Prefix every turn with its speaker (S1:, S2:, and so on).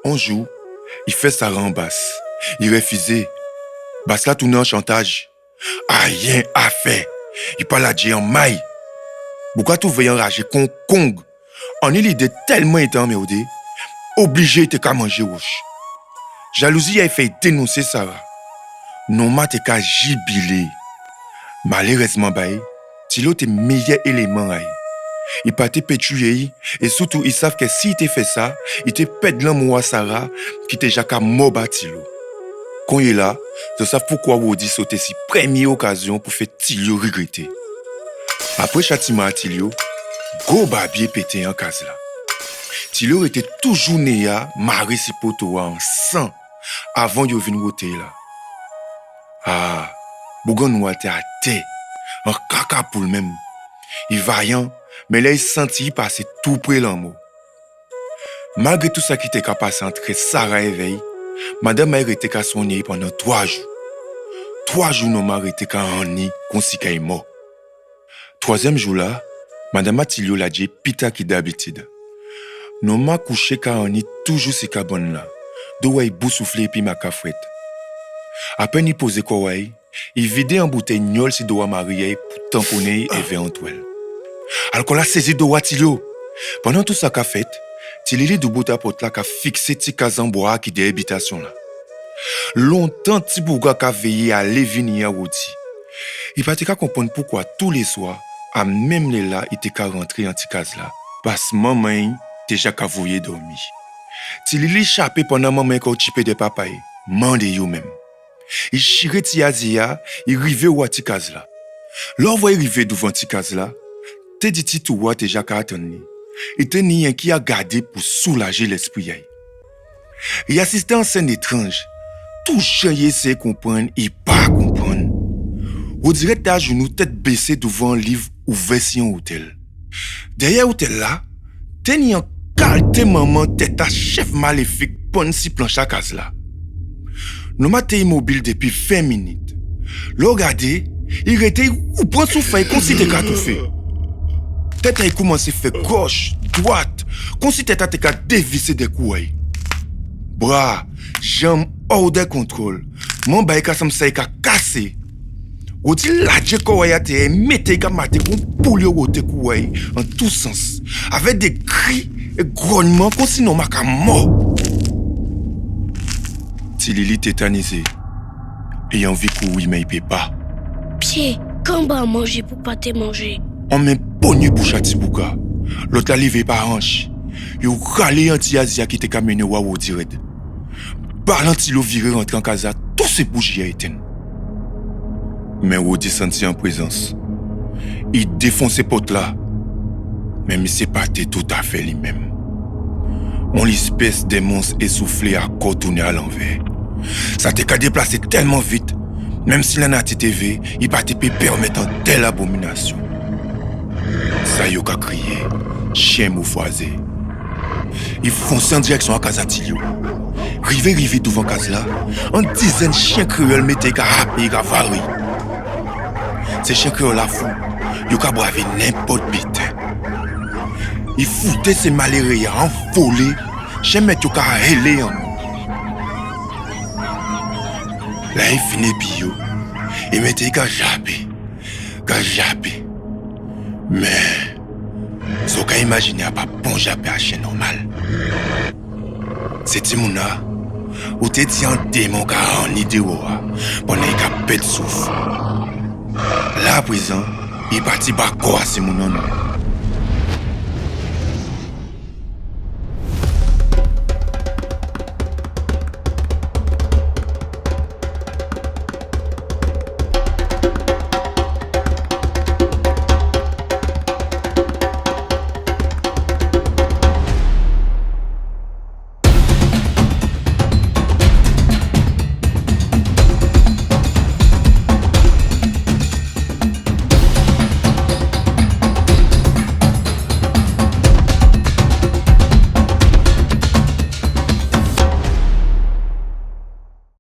S1: Un jour, il fait sa rambasse. Il refusait. Basse là tourne en chantage. Rien à faire. Il parle à Dieu en maille. Pourquoi tout veille enragé con Kong? En il l'idée tellement été emmerdé, obligé de manger rouge. Jalousie a fait dénoncer Sarah. Non ma te ka jubilé. Malheureusement, Tilo te meilleur élément. Il partait pétuer et surtout ils savent que s'il te fait ça, il te pète l'amour à Sarah qui te jaka mort Tilo. Quand il est là, je sais pourquoi Wodi sauter si première occasion pour faire Tilo regretter. Après châtiment à Tilo, gros barbier pété en case là. Tilo était toujours né à marrer si poteau en sang avant de venir au là. Ah, Bougon nous a été à terre, en caca pour le même. Il vaillant, mais là il sentit passer tout près l'amour. Malgré tout ça qui était passé entre Sarah et Veille, Madame a été qu'à soigner pendant 3 jours. 3 jours, nous avons été qu'à en nid, qu'on s'y est mort. 3e jour là, Madame Atilio l'a dit pita qui d'habitude. Nous avons couché qu'à en nid toujours ces cabane là, d'où il boussoufflé et puis ma cafouette. À peine il posait quoi, il vidait en bouteille gnole si doit marier pour tamponner et vers Antoine. Alors qu'on a saisi de Atilio. Pendant tout ça qu'a fait, Tilili du bout à porte là qu'a fixé Tikazan bois qui des habitations là. Longtemps Tibouga qu'a veillé à Lévini à Wodi. Il pas qu'à comprendre pourquoi tous les soirs, à même les là, il était qu'à rentrer en Tikaz là. Parce que maman déjà qu'à voyer dormir. Tilili échappé pendant maman qu'a occupé de papa, mande yo même. Il chirait Tiazia, il rivait au Tikaz là. L'on voit arriver devant Tikaz là, te dit Titoua déjà qu'à attendre. Et te n'y qui a gardé pour soulager l'esprit. Il assistait en scène étrange. Tout chien sait comprendre et pas comprendre. On dirait ta genou tête baissée devant un livre ouvert sur un hôtel. Derrière l'hôtel là, te n'y en calte maman tête à chef maléfique pon si planche à case là. Nous m'étions immobile depuis 20 minutes. Le regardez, il était ou prend sous feuille comme si t'es qu'à tout fait. Tête a commencé à faire gauche, droite, comme si tête a dévissé des coups. Bras, jambes hors de contrôle. Mon bail comme ça a cassé. Ou dit la djekoya te mette ka maté comme poule au te coué en tous sens, avec des cris et grognements comme si non m'a mort. Tilili tétanisé, ayant vu courir mais il peut pas.
S2: Pied, quand va manger pour pas te manger?
S1: On met pogné pour Chatibouka. L'autre a levé par hanche. Il a râlé anti-Asia qui était caminé au direct. Parlant Tilo viré rentré en casa, tous ces bougies a éteint. Mais Wodi senti en présence. Il défonçait pote là. Même il s'est pas tout à fait lui-même. On l'espèce des monstres essoufflés à tourner à l'envers. Ça t'est qu'à déplacer tellement vite. Même si la TV, il pas te permettre en telle abomination. Ça y a crié, chien moufoisé. Il fonçait en direction à Kazatilio. Rivé devant Kazla, en dizaine de chiens cruels mettaient qu'à rapper, qu'à valer. Ces chiens cruels là fou, ils ont bravé n'importe bête. Ils foutaient ces malheureux en volée, chiens mettaient qu'à héler en nous. Là, il finit bio, il mettait qu'à japper. Mais, ce qu'on imagine à pas bon japper à chien normal. C'est Timouna, où t'es dit un démon qui a en idée pendant qu'il a pète souffle. Là, à présent, il partit bas quoi à Timouna.